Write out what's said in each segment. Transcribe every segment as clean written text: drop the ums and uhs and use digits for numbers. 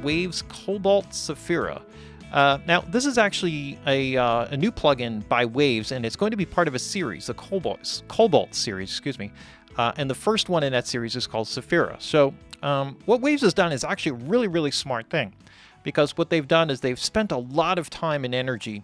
Waves Cobalt Saphira. Now, this is actually a new plugin by Waves, and it's going to be part of a series, the Cobalt series, excuse me. And the first one in that series is called Saphira. So what Waves has done is actually a really, really smart thing, because what they've done is they've spent a lot of time and energy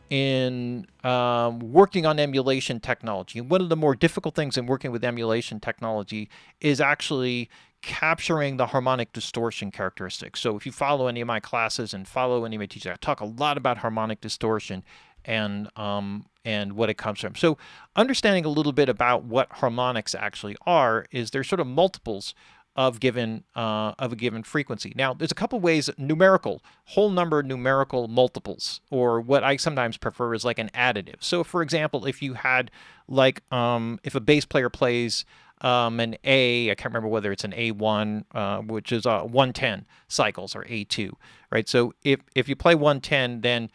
in working on emulation technology. And one of the more difficult things in working with emulation technology is actually capturing the harmonic distortion characteristics. So if you follow any of my classes and follow any of my teachers, I talk a lot about harmonic distortion and what it comes from. So understanding a little bit about what harmonics actually are is they're sort of multiples of a given frequency. Now, there's a couple ways: numerical, whole number numerical multiples, or what I sometimes prefer is like an additive. So, for example, if you had like if a bass player plays an A, I can't remember whether it's an A1, which is 110 cycles, or A2, right? So if you play 110, then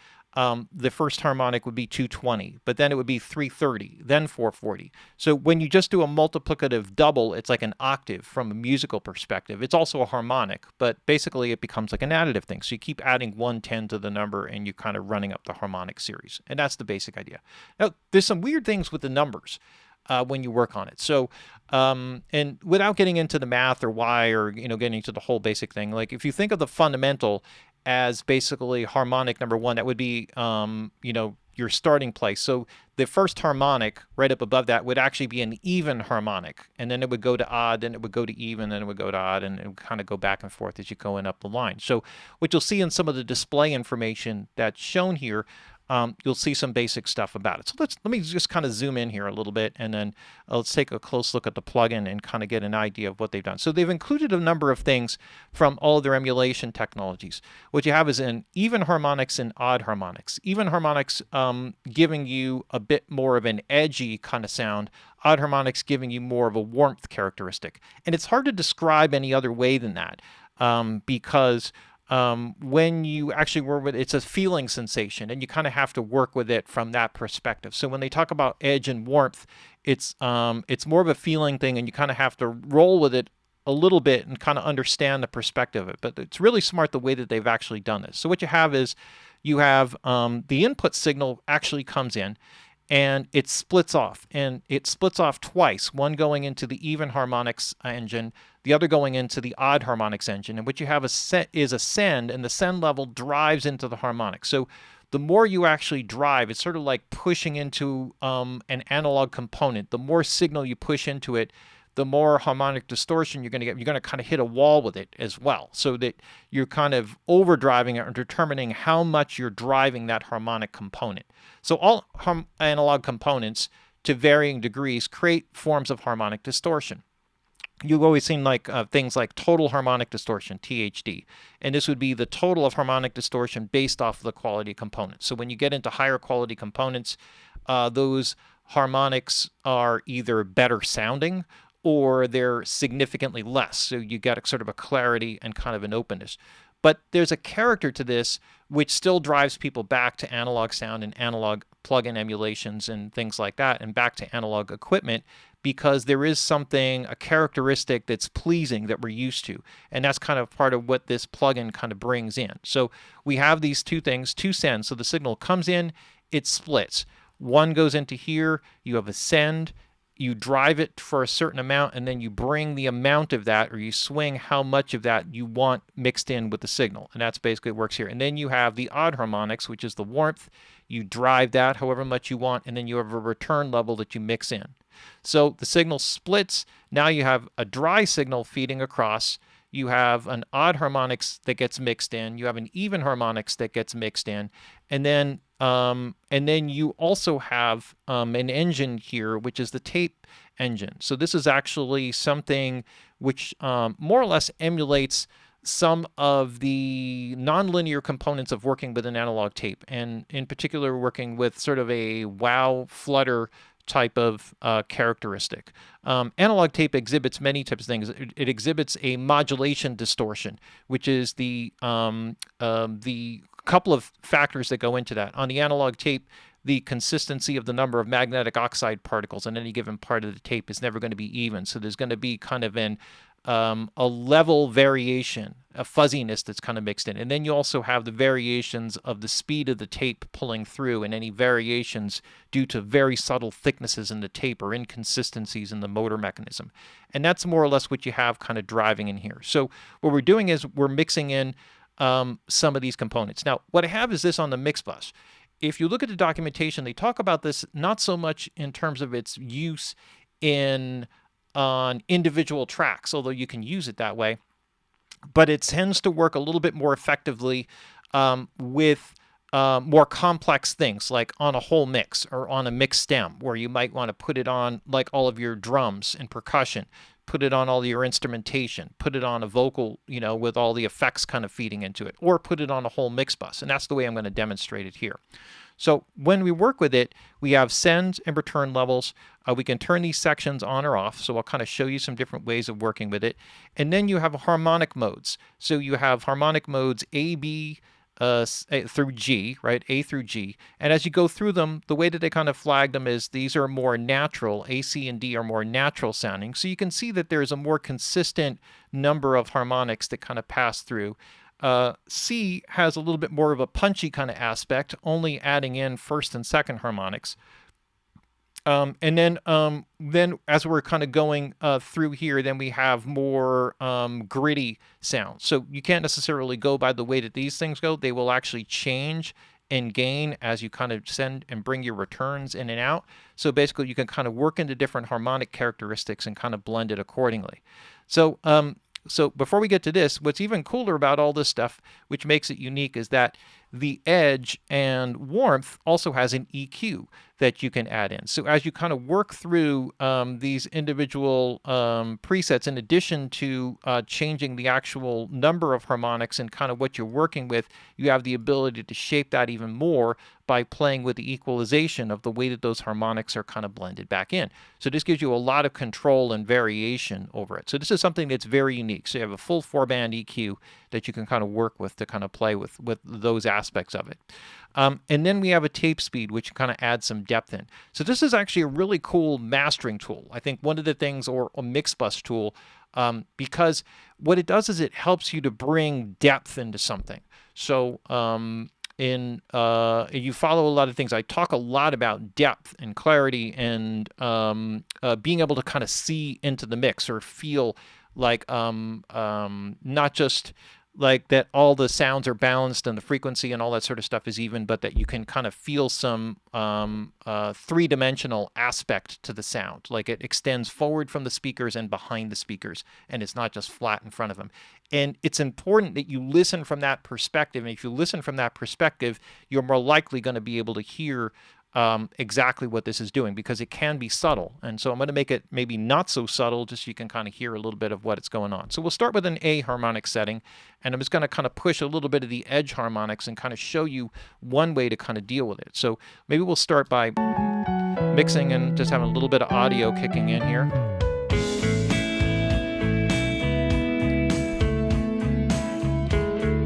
the first harmonic would be 220, but then it would be 330, then 440. So when you just do a multiplicative double, it's like an octave from a musical perspective. It's also a harmonic, but basically it becomes like an additive thing. So you keep adding 110 to the number and you're kind of running up the harmonic series. And that's the basic idea. Now, there's some weird things with the numbers when you work on it. So, and without getting into the math or why, or, getting into the whole basic thing, like if you think of the fundamental as basically harmonic number one, that would be, your starting place. So the first harmonic right up above that would actually be an even harmonic, and then it would go to odd, then it would go to even, then it would go to odd, and it would kind of go back and forth as you're going up the line. So what you'll see in some of the display information that's shown here, you'll see some basic stuff about it. So let me just kind of zoom in here a little bit, and then let's take a close look at the plugin and kind of get an idea of what they've done. So they've included a number of things from all of their emulation technologies. What you have is an even harmonics and odd harmonics. Even harmonics giving you a bit more of an edgy kind of sound. Odd harmonics giving you more of a warmth characteristic. And it's hard to describe any other way than that, because when you actually work with it, it's a feeling sensation, and you kind of have to work with it from that perspective. So when they talk about edge and warmth, it's more of a feeling thing, and you kind of have to roll with it a little bit and kind of understand the perspective of it. But it's really smart the way that they've actually done this. So what you have is you have the input signal actually comes in, and it splits off, and it splits off twice, one going into the even harmonics engine, the other going into the odd harmonics engine. And what you have is a send, and the send level drives into the harmonic. So the more you actually drive, it's sort of like pushing into an analog component. The more signal you push into it, the more harmonic distortion you're going to get. You're going to kind of hit a wall with it as well, so that you're kind of overdriving it and determining how much you're driving that harmonic component. So all analog components, to varying degrees, create forms of harmonic distortion. You've always seen like things like total harmonic distortion, THD, and this would be the total of harmonic distortion based off of the quality components. So when you get into higher quality components, those harmonics are either better sounding or they're significantly less. So you get sort of a clarity and kind of an openness. But there's a character to this which still drives people back to analog sound and analog plug-in emulations and things like that, and back to analog equipment, because there is something, a characteristic that's pleasing that we're used to. And that's kind of part of what this plugin kind of brings in. So we have these two things, two sends. So the signal comes in, it splits. One goes into here, you have a send, you drive it for a certain amount, and then you bring the amount of that, or you swing how much of that you want mixed in with the signal. And that's basically what works here. And then you have the odd harmonics, which is the warmth. You drive that however much you want, and then you have a return level that you mix in. So the signal splits. Now you have a dry signal feeding across. You have an odd harmonics that gets mixed in. You have an even harmonics that gets mixed in. And then you also have an engine here, which is the tape engine. So this is actually something which more or less emulates some of the nonlinear components of working with an analog tape, and in particular working with sort of a wow flutter type of characteristic. Analog tape exhibits many types of things. It exhibits a modulation distortion, which is the couple of factors that go into that. On the analog tape, the consistency of the number of magnetic oxide particles on any given part of the tape is never going to be even. So there's going to be kind of a level variation a fuzziness that's kind of mixed in. And then you also have the variations of the speed of the tape pulling through, and any variations due to very subtle thicknesses in the tape or inconsistencies in the motor mechanism. And that's more or less what you have kind of driving in here. So what we're doing is we're mixing in some of these components. Now, what I have is this on the mix bus. If you look at the documentation, they talk about this not so much in terms of its use on individual tracks, although you can use it that way, but it tends to work a little bit more effectively with more complex things, like on a whole mix or on a mix stem, where you might want to put it on like all of your drums and percussion, put it on all your instrumentation, put it on a vocal, with all the effects kind of feeding into it, or put it on a whole mix bus. And that's the way I'm going to demonstrate it here. So when we work with it, we have send and return levels. We can turn these sections on or off. So I'll kind of show you some different ways of working with it. And then you have harmonic modes. So you have harmonic modes A, B, through G, right? A through G. And as you go through them, the way that they kind of flag them is these are more natural. A, C, and D are more natural sounding. So you can see that there's a more consistent number of harmonics that kind of pass through. C has a little bit more of a punchy kind of aspect, only adding in first and second harmonics. And then as we're kind of going through here, then we have more gritty sounds. So you can't necessarily go by the way that these things go. They will actually change and gain as you kind of send and bring your returns in and out. So basically you can kind of work into different harmonic characteristics and kind of blend it accordingly. So before we get to this, what's even cooler about all this stuff, which makes it unique, is that the edge and warmth also has an EQ that you can add in. So as you kind of work through these individual presets, in addition to changing the actual number of harmonics and kind of what you're working with, you have the ability to shape that even more by playing with the equalization of the way that those harmonics are kind of blended back in. So this gives you a lot of control and variation over it. So this is something that's very unique. So you have a full 4-band EQ that you can kind of work with to kind of play with those aspects of it. And then we have a tape speed, which kind of adds some depth in. So this is actually a really cool mastering tool. I think one of the things, or a mix bus tool, because what it does is it helps you to bring depth into something. So you follow a lot of things. I talk a lot about depth and clarity and being able to kind of see into the mix or feel like not just like that all the sounds are balanced and the frequency and all that sort of stuff is even, but that you can kind of feel some three-dimensional aspect to the sound. Like it extends forward from the speakers and behind the speakers, and it's not just flat in front of them. And it's important that you listen from that perspective. And if you listen from that perspective, you're more likely going to be able to hear exactly what this is doing, because it can be subtle. And so I'm going to make it maybe not so subtle, just so you can kind of hear a little bit of what's going on. So we'll start with an A harmonic setting, and I'm just going to kind of push a little bit of the edge harmonics and kind of show you one way to kind of deal with it. So maybe we'll start by mixing and just having a little bit of audio kicking in here.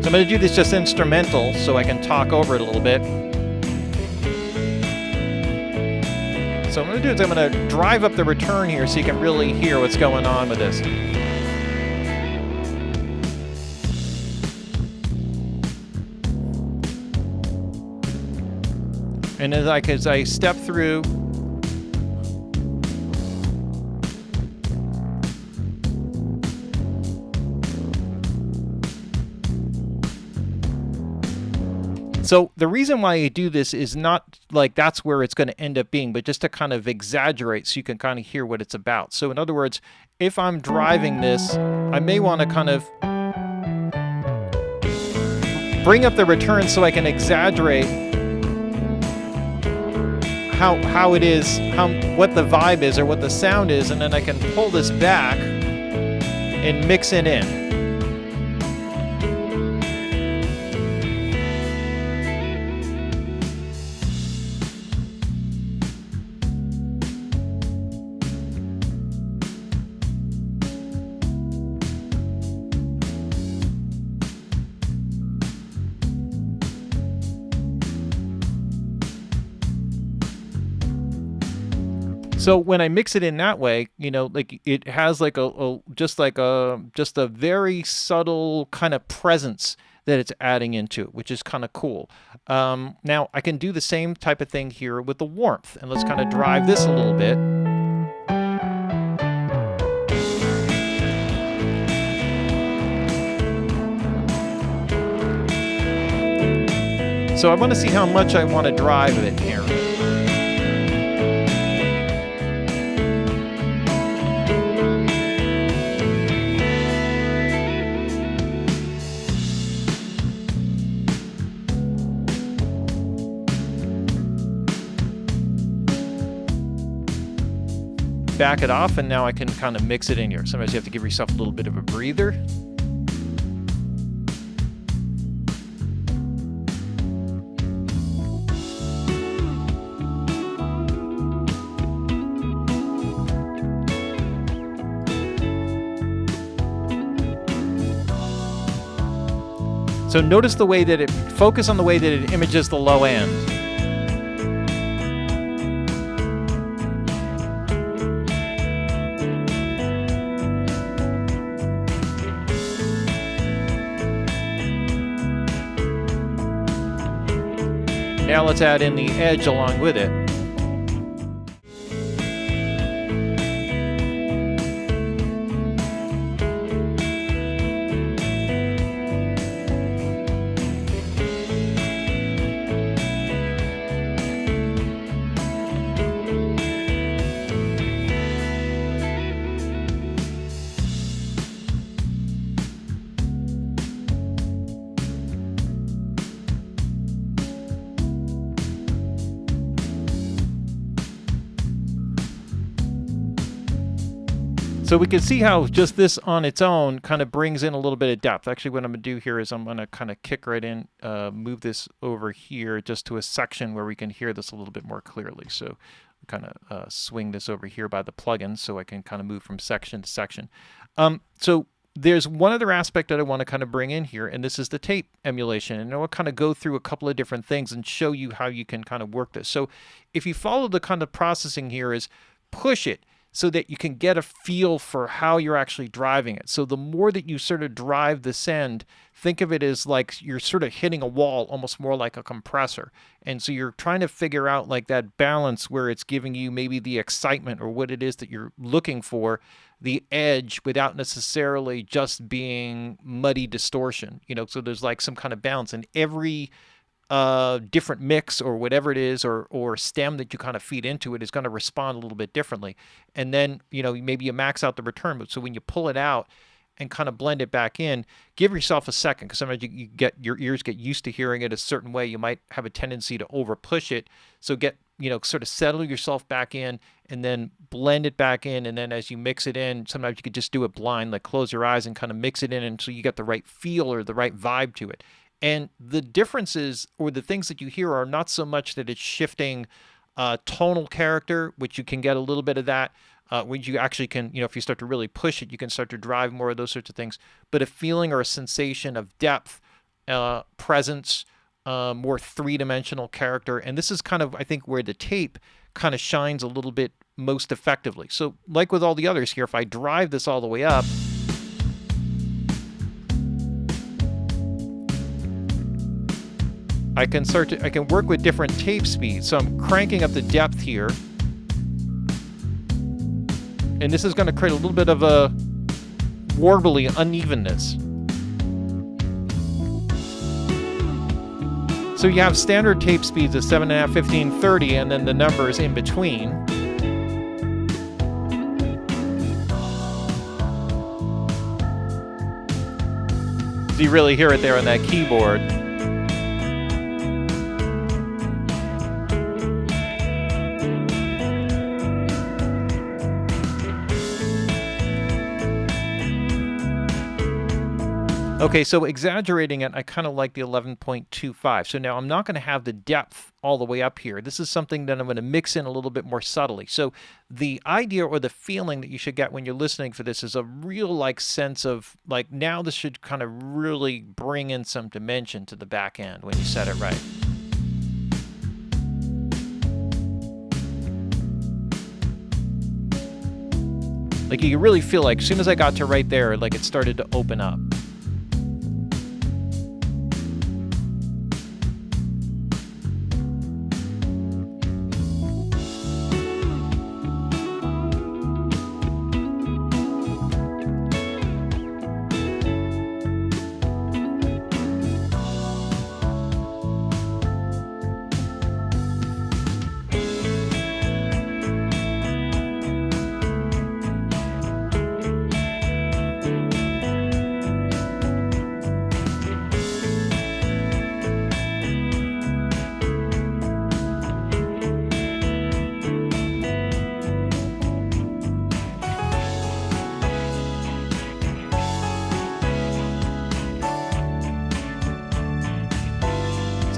So I'm going to do this just instrumental so I can talk over it a little bit. So what I'm going to do is I'm going to drive up the return here so you can really hear what's going on with this. And as I step through, so the reason why I do this is not like that's where it's going to end up being, but just to kind of exaggerate so you can kind of hear what it's about. So in other words, if I'm driving this, I may want to kind of bring up the return so I can exaggerate how it is, what the vibe is or what the sound is, and then I can pull this back and mix it in. So when I mix it in that way, you know, like it has like just a very subtle kind of presence that it's adding into it, which is kind of cool. Now I can do the same type of thing here with the warmth, and let's kind of drive this a little bit. So I want to see how much I want to drive it here. Back it off, and now I can kind of mix it in here. Sometimes you have to give yourself a little bit of a breather. So notice the way that focus on the way that it images the low end. Now let's add in the edge along with it. So we can see how just this on its own kind of brings in a little bit of depth. Actually, what I'm going to do here is I'm going to kind of kick right in, move this over here just to a section where we can hear this a little bit more clearly. So kind of swing this over here by the plugin so I can kind of move from section to section. So there's one other aspect that I want to kind of bring in here, and this is the tape emulation. And I'll kind of go through a couple of different things and show you how you can kind of work this. So if you follow the kind of processing here is push it so that you can get a feel for how you're actually driving it. So the more that you sort of drive this end, think of it as like you're sort of hitting a wall, almost more like a compressor. And so you're trying to figure out like that balance where it's giving you maybe the excitement or what it is that you're looking for, the edge, without necessarily just being muddy distortion. You know, so there's like some kind of balance, and every different mix or whatever it is, or stem that you kind of feed into it is going to respond a little bit differently. And then, you know, maybe you max out the return, but so when you pull it out and kind of blend it back in, give yourself a second, because sometimes you get your ears get used to hearing it a certain way. You might have a tendency to over push it. So get, you know, sort of settle yourself back in and then blend it back in. And then as you mix it in, sometimes you could just do it blind, like close your eyes and kind of mix it in until you get the right feel or the right vibe to it. And the differences or the things that you hear are not so much that it's shifting tonal character, which you can get a little bit of that, which you actually can, you know, if you start to really push it, you can start to drive more of those sorts of things. But a feeling or a sensation of depth, presence, more three-dimensional character. And this is kind of, I think, where the tape kind of shines a little bit most effectively. So like with all the others here, if I drive this all the way up, I can work with different tape speeds. So I'm cranking up the depth here. And this is going to create a little bit of a warbly unevenness. So you have standard tape speeds of 7.5, 15, 30, and then the numbers in between. So you really hear it there on that keyboard. Okay, so exaggerating it, I kind of like the 11.25. So now I'm not going to have the depth all the way up here. This is something that I'm going to mix in a little bit more subtly. So the idea or the feeling that you should get when you're listening for this is a real like sense of like, now this should kind of really bring in some dimension to the back end when you set it right. Like you can really feel like as soon as I got to right there, like it started to open up.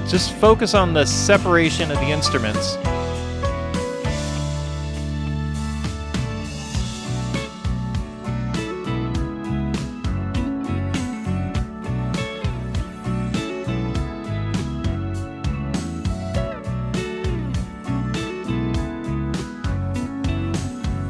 Just focus on the separation of the instruments.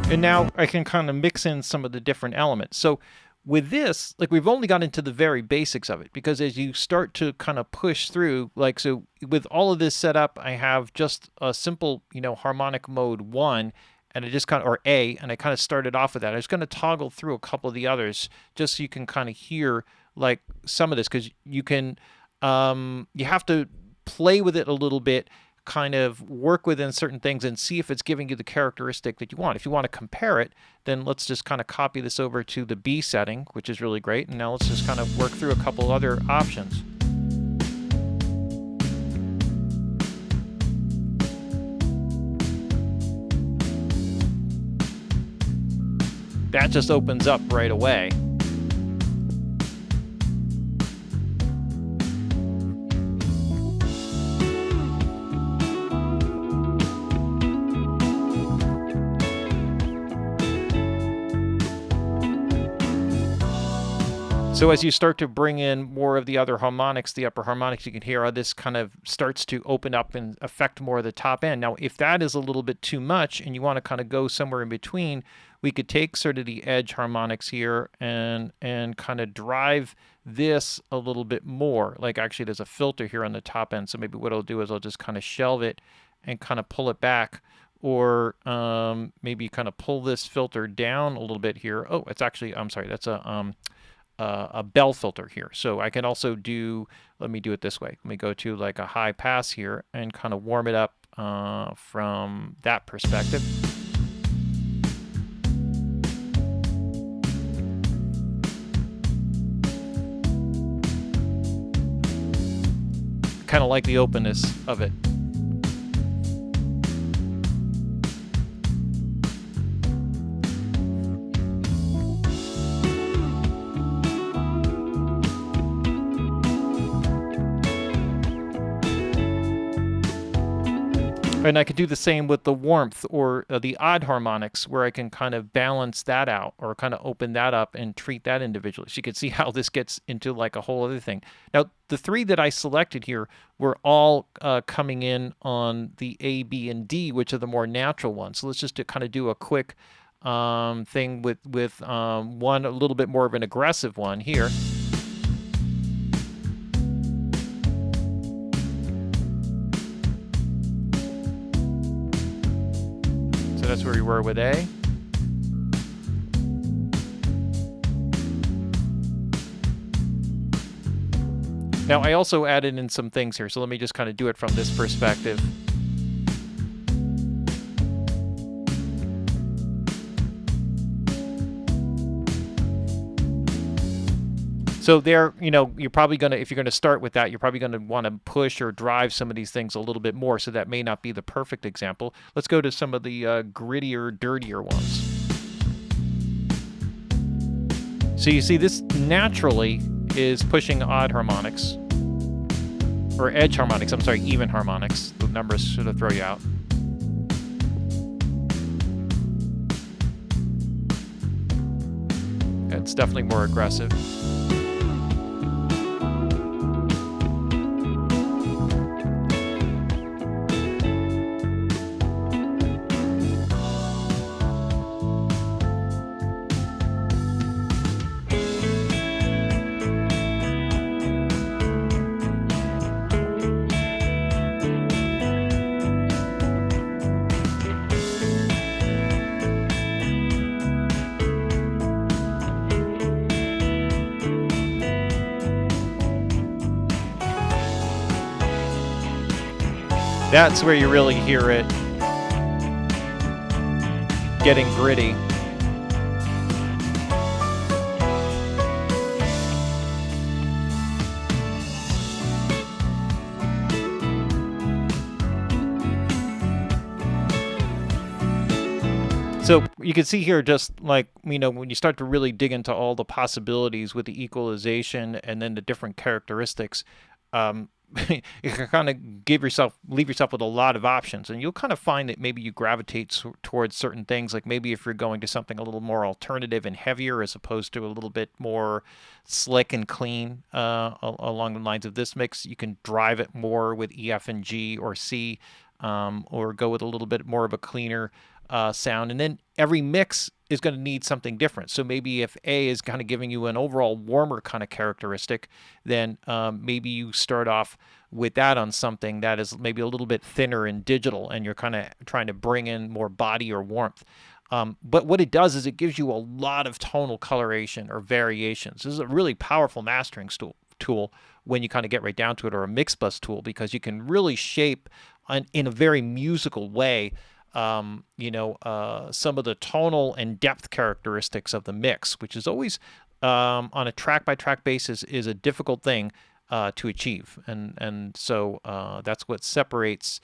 And now I can kind of mix in some of the different elements. So with this, like we've only got into the very basics of it, because as you start to kind of push through, like, so with all of this set up, I have just a simple, harmonic mode 1, and I just kind of, or A, and I kind of started off with that. I was going to toggle through a couple of the others just so you can kind of hear like some of this, because you can, you have to play with it a little bit, kind of work within certain things and see if it's giving you the characteristic that you want. If you want to compare it, then let's just kind of copy this over to the B setting, which is really great. And now let's just kind of work through a couple other options. That just opens up right away. So as you start to bring in more of the other harmonics, the upper harmonics, you can hear how this kind of starts to open up and affect more of the top end. Now, if that is a little bit too much and you want to kind of go somewhere in between, we could take sort of the edge harmonics here and kind of drive this a little bit more. Like actually there's a filter here on the top end. So maybe what I'll do is I'll just kind of shelve it and kind of pull it back. Or maybe kind of pull this filter down a little bit here. Oh, it's actually, I'm sorry, that's a bell filter here. So I can also do, let me do it this way. Let me go to like a high pass here and kind of warm it up from that perspective. Kind of like the openness of it. And I could do the same with the warmth or the odd harmonics, where I can kind of balance that out or kind of open that up and treat that individually. So you can see how this gets into like a whole other thing. Now, the three that I selected here were all coming in on the A, B, and D, which are the more natural ones. So let's just kind of do a quick thing with one a little bit more of an aggressive one here. So that's where we were with A. Now I also added in some things here, so let me just kind of do it from this perspective. So there, you're probably going to, if you're going to start with that, you're probably going to want to push or drive some of these things a little bit more. So that may not be the perfect example. Let's go to some of the grittier, dirtier ones. So you see this naturally is pushing odd harmonics, or edge harmonics, I'm sorry, even harmonics. The numbers sort of throw you out. It's definitely more aggressive. That's where you really hear it getting gritty. So you can see here, just like, when you start to really dig into all the possibilities with the equalization and then the different characteristics, you can kind of leave yourself with a lot of options, and you'll kind of find that maybe you gravitate towards certain things. Like maybe if you're going to something a little more alternative and heavier, as opposed to a little bit more slick and clean, along the lines of this mix, you can drive it more with E, F, and G or C, or go with a little bit more of a cleaner sound. And then every mix is going to need something different. So maybe if A is kind of giving you an overall warmer kind of characteristic, then maybe you start off with that on something that is maybe a little bit thinner and digital, and you're kind of trying to bring in more body or warmth. But what it does is it gives you a lot of tonal coloration or variations. This is a really powerful mastering tool when you kind of get right down to it, or a mix bus tool, because you can really shape in a very musical way some of the tonal and depth characteristics of the mix, which is always, on a track-by-track basis, is a difficult thing to achieve. And so that's what separates,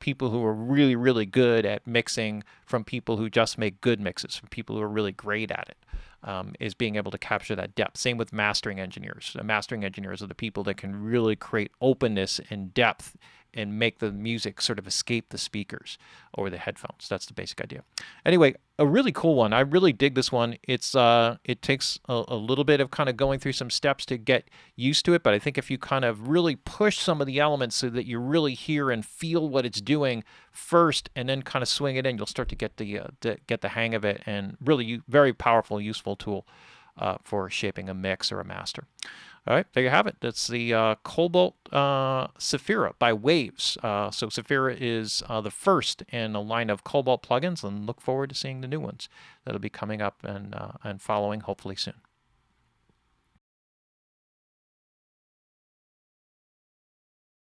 people who are really, really good at mixing from people who just make good mixes, from people who are really great at it, is being able to capture that depth. Same with mastering engineers. Mastering engineers are the people that can really create openness and depth and make the music sort of escape the speakers or the headphones. That's the basic idea. Anyway, a really cool one. I really dig this one. It takes a little bit of kind of going through some steps to get used to it, but I think if you kind of really push some of the elements so that you really hear and feel what it's doing first, and then kind of swing it in, you'll start to get the hang of it. And really very powerful, useful tool for shaping a mix or a master. All right, there you have it. That's the Cobalt Saphira by Waves. So Saphira is the first in a line of Cobalt plugins, and look forward to seeing the new ones that'll be coming up and following hopefully soon.